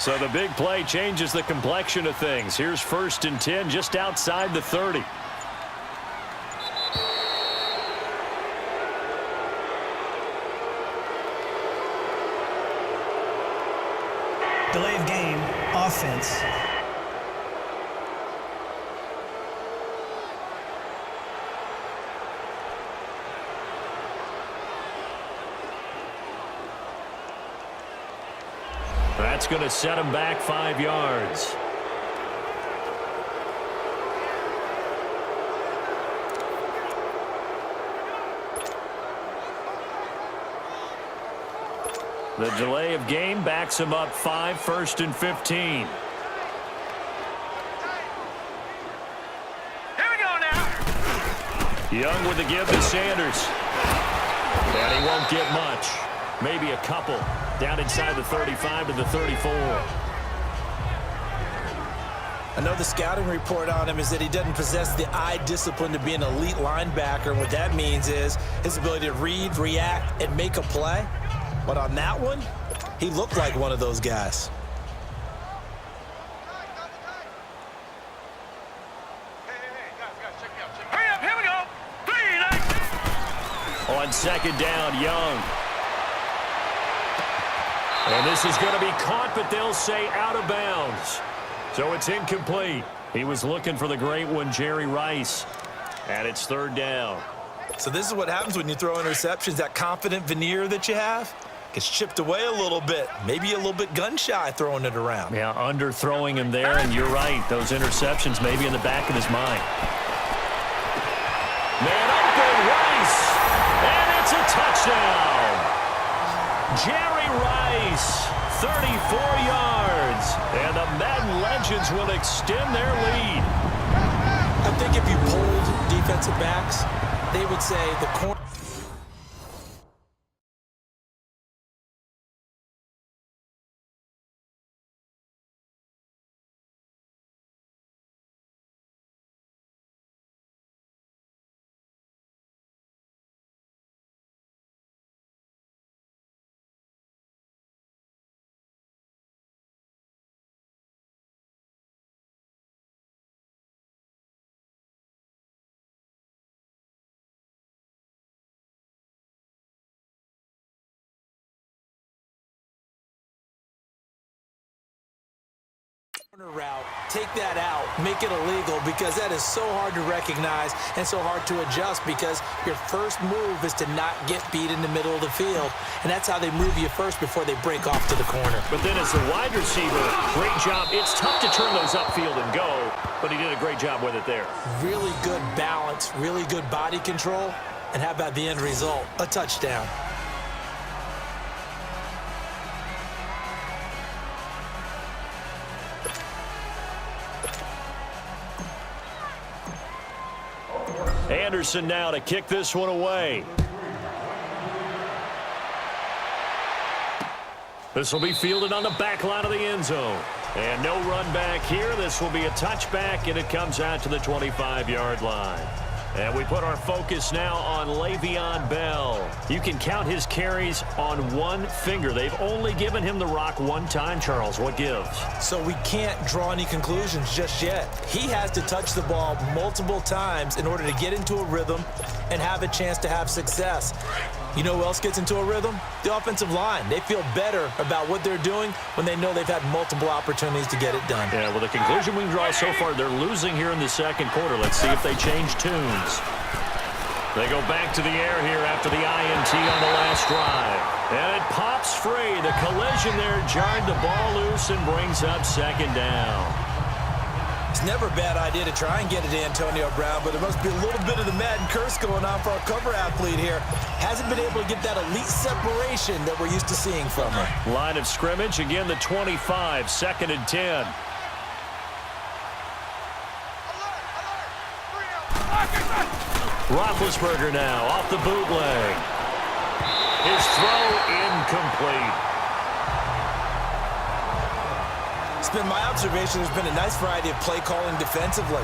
So the big play changes the complexion of things. Here's 1st and 10 just outside the 30. Delay of game, offense. That's going to set him back 5 yards. The delay of game backs him up 5, 1st and 15. Here we go now. Young with the give to Sanders. And he won't get much. Maybe a couple. Down inside the 35 to the 34. I know the scouting report on him is that he doesn't possess the eye discipline to be an elite linebacker. What that means is his ability to read, react, and make a play. But on that one, he looked like one of those guys. Hurry up, here we go. 3, nice. On 2nd down, Young. And this is going to be caught, but they'll say out of bounds. So it's incomplete. He was looking for the great one, Jerry Rice. And it's 3rd down. So this is what happens when you throw interceptions. That confident veneer that you have gets chipped away a little bit. Maybe a little bit gun-shy throwing it around. Yeah, underthrowing him there, and you're right. Those interceptions may be in the back of his mind. Man open, Rice. And it's a touchdown. Jerry Rice, 34 yards. And the Madden Legends will extend their lead. I think if you polled defensive backs, they would say the corner. Route, take that out, make it illegal, because that is so hard to recognize and so hard to adjust, because your first move is to not get beat in the middle of the field, and that's how they move you first before they break off to the corner. But then as the wide receiver, great job. It's tough to turn those upfield and go, but he did a great job with it there. Really good balance, really good body control, and how about the end result? A touchdown. Anderson now to kick this one away. This will be fielded on the back line of the end zone. And no run back here. This will be a touchback, and it comes out to the 25-yard line. And we put our focus now on Le'Veon Bell. You can count his carries on one finger. They've only given him the rock one time, Charles. What gives? So we can't draw any conclusions just yet. He has to touch the ball multiple times in order to get into a rhythm and have a chance to have success. You know who else gets into a rhythm? The offensive line. They feel better about what they're doing when they know they've had multiple opportunities to get it done. Yeah, well, the conclusion we can draw so far, they're losing here in the 2nd quarter. Let's see if they change tunes. They go back to the air here after the INT on the last drive. And it pops free. The collision there jarred the ball loose and brings up 2nd down. It's never a bad idea to try and get it to Antonio Brown, but there must be a little bit of the Madden curse going on for our cover athlete here. Hasn't been able to get that elite separation that we're used to seeing from him. Line of scrimmage, again the 25, 2nd and 10. Roethlisberger now off the bootleg. His throw incomplete. It's been my observation there's been a nice variety of play calling defensively.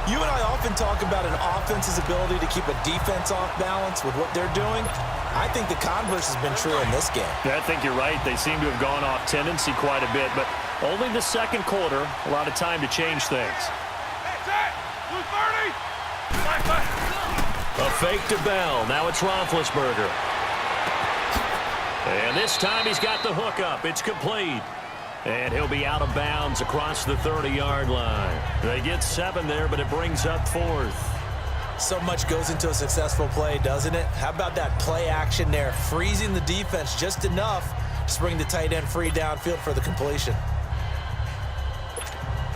You and I often talk about an offense's ability to keep a defense off balance with what they're doing. I think the converse has been true in this game. I think you're right. They seem to have gone off tendency quite a bit, but Only the second quarter. A lot of time to change things. A fake to Bell. Now it's Roethlisberger. And this time he's got the hook up. It's complete. And he'll be out of bounds across the 30-yard line. They get 7 there, but it brings up 4th. So much goes into a successful play, doesn't it? How about that play action there? Freezing the defense just enough to bring the tight end free downfield for the completion.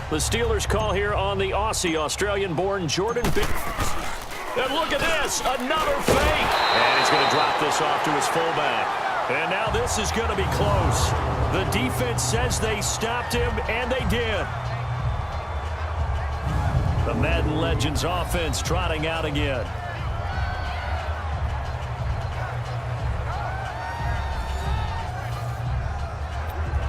The Steelers call here on the Aussie, Australian-born Jordan Big. And look at this, another fake. And he's going to drop this off to his fullback. And now this is going to be close. The defense says they stopped him, and they did. The Madden Legends offense trotting out again.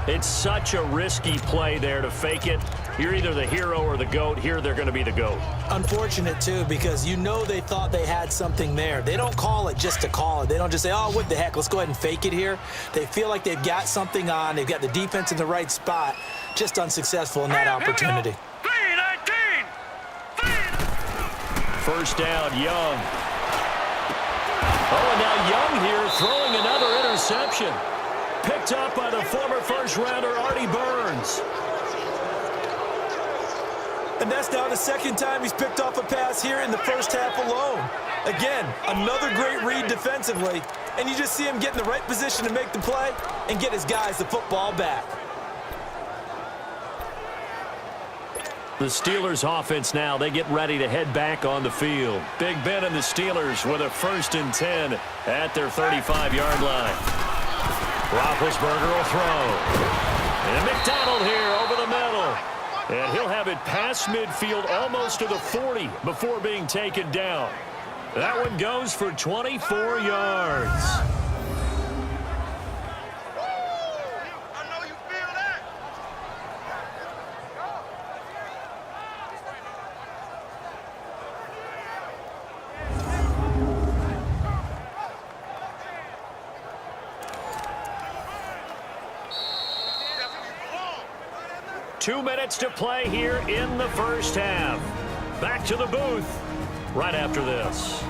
It's such a risky play there to fake it. You're either the hero or the GOAT. Here they're going to be the GOAT. Unfortunate, too, because you know they thought they had something there. They don't call it just to call it. They don't just say, oh, what the heck, let's go ahead and fake it here. They feel like they've got something on. They've got the defense in the right spot. Just unsuccessful in that opportunity. 3-19. First down, Young. Oh, and now Young here throwing another interception. Picked up by the former first-rounder Artie Burns. And that's now the second time he's picked off a pass here in the first half alone. Again, another great read defensively. And you just see him get in the right position to make the play and get his guys the football back. The Steelers offense now, they get ready to head back on the field. Big Ben and the Steelers with a 1st and 10 at their 35-yard line. Roethlisberger will throw. And McDonald here over the middle. And he'll have it past midfield almost to the 40 before being taken down. That one goes for 24 yards. I know you feel that. 2 minutes to play here in the first half. Back to the booth right after this.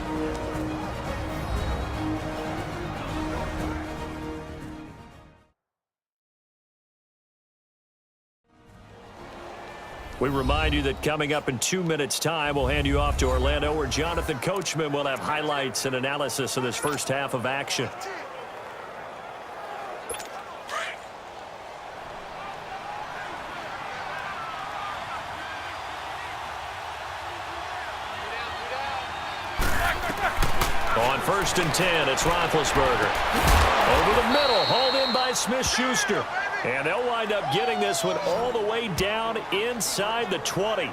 We remind you that coming up in 2 minutes' time, we'll hand you off to Orlando, where Jonathan Coachman will have highlights and analysis of this first half of action. On 1st and 10, it's Roethlisberger. Over the middle, hauled in by Smith-Schuster. And they'll wind up getting this one all the way down inside the 20.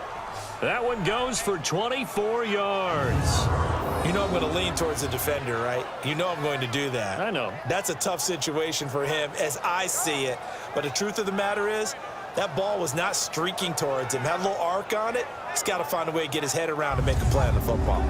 That one goes for 24 yards. You know I'm going to lean towards the defender, right? You know I'm going to do that. I know. That's a tough situation for him as I see it. But the truth of the matter is, that ball was not streaking towards him. Had a little arc on it. He's got to find a way to get his head around and make a play on the football.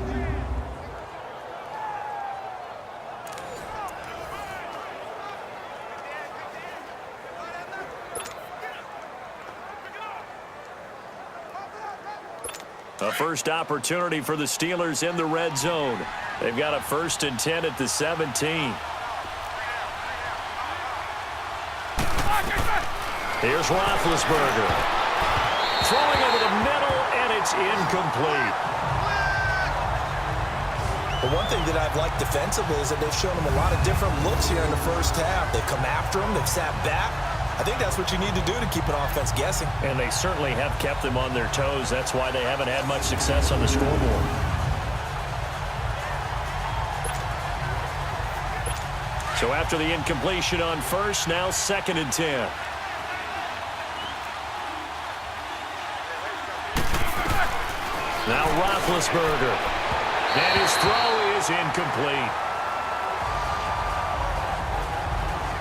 A first opportunity for the Steelers in the red zone. They've got a 1st and 10 at the 17. Here's Roethlisberger. Throwing over the middle, and it's incomplete. But one thing that I've liked defensively is that they've shown him a lot of different looks here in the first half. They've come after him. They've sat back. I think that's what you need to do to keep an offense guessing. And they certainly have kept them on their toes. That's why they haven't had much success on the scoreboard. So after the incompletion on 1st, now 2nd and 10. Now Roethlisberger. And his throw is incomplete.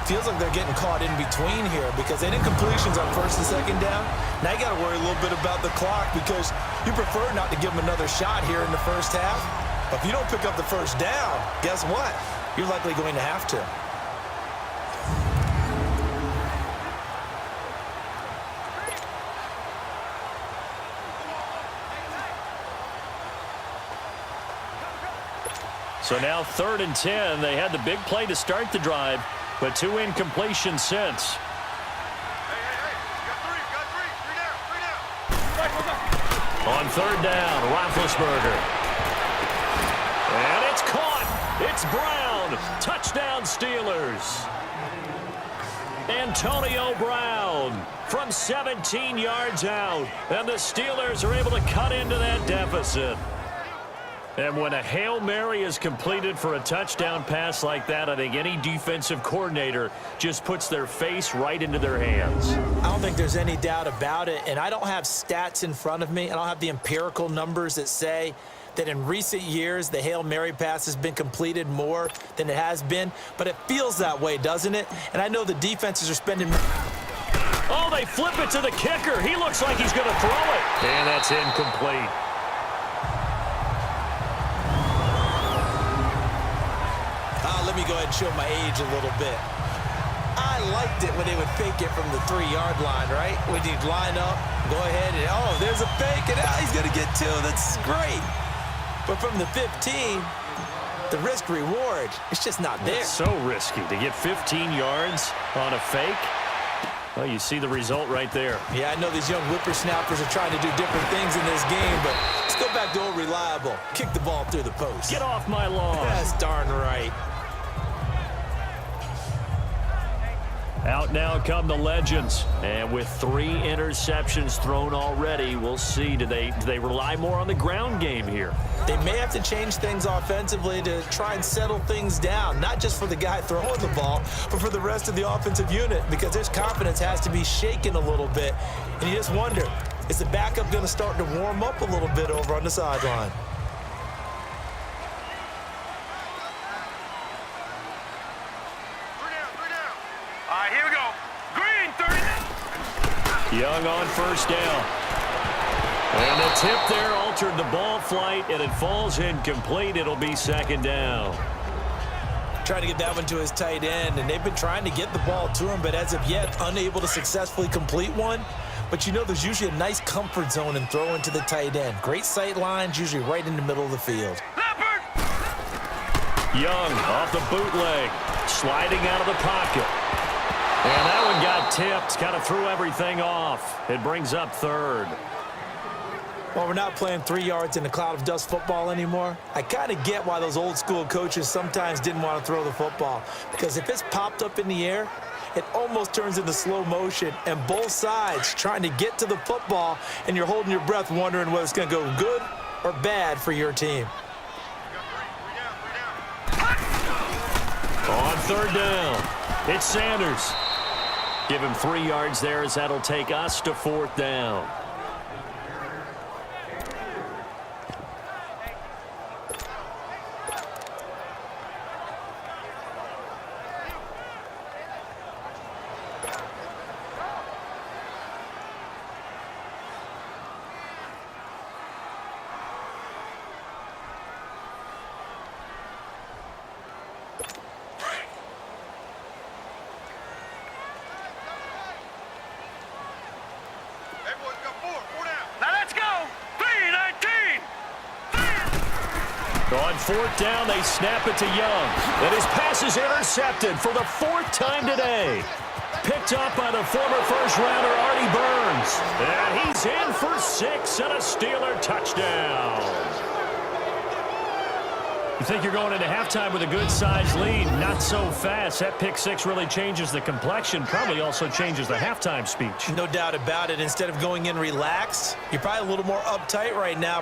Feels like they're getting caught in between here because they did completions on 1st and 2nd down. Now you got to worry a little bit about the clock because you prefer not to give them another shot here in the first half. But if you don't pick up the first down, guess what? You're likely going to have to. So now 3rd and 10. They had the big play to start the drive, but 2 incompletions since. On 3rd down, Roethlisberger. And it's caught. It's Brown. Touchdown, Steelers. Antonio Brown from 17 yards out. And the Steelers are able to cut into that deficit. And when a Hail Mary is completed for a touchdown pass like that, I think any defensive coordinator just puts their face right into their hands. I don't think there's any doubt about it, and I don't have stats in front of me. I don't have the empirical numbers that say that in recent years the Hail Mary pass has been completed more than it has been, but it feels that way, doesn't it? And I know the defenses are spending... Oh, they flip it to the kicker. He looks like he's going to throw it. And that's incomplete. Let me go ahead and show my age a little bit. I liked it when they would fake it from the 3-yard line, right? When you'd line up, go ahead, and oh, there's a fake, and now he's going to get 2. That's great. But from the 15, the risk-reward, it's just not there. It's so risky to get 15 yards on a fake. Well, you see the result right there. Yeah, I know these young whippersnappers are trying to do different things in this game, but let's go back to old reliable. Kick the ball through the post. Get off my lawn. That's darn right. Out now come the legends, and with 3 interceptions thrown already, we'll see, do they rely more on the ground game here? They may have to change things offensively to try and settle things down, not just for the guy throwing the ball, but for the rest of the offensive unit, because their confidence has to be shaken a little bit. And you just wonder, is the backup going to start to warm up a little bit over on the sideline? Here we go. Green, 30. Young on 1st down. And the tip there altered the ball flight, and it falls incomplete. It'll be 2nd down. Trying to get that one to his tight end, and they've been trying to get the ball to him, but as of yet, unable to successfully complete one. But you know there's usually a nice comfort zone in throwing to the tight end. Great sight lines, usually right in the middle of the field. Leopard. Young off the bootleg, sliding out of the pocket. And that one got tipped, kind of threw everything off. It brings up 3rd. Well, we're not playing 3 yards in a cloud of dust football anymore. I kind of get why those old school coaches sometimes didn't want to throw the football, because if it's popped up in the air, it almost turns into slow motion, and both sides trying to get to the football, and you're holding your breath wondering whether it's going to go good or bad for your team. On 3rd down, it's Sanders. Give him 3 yards there, as that'll take us to 4th down. On 4th down, they snap it to Young. And his pass is intercepted for the 4th time today. Picked up by the former first-rounder Artie Burns. And he's in for 6 and a Steeler touchdown. You think you're going into halftime with a good-sized lead. Not so fast. That pick 6 really changes the complexion. Probably also changes the halftime speech. No doubt about it. Instead of going in relaxed, you're probably a little more uptight right now.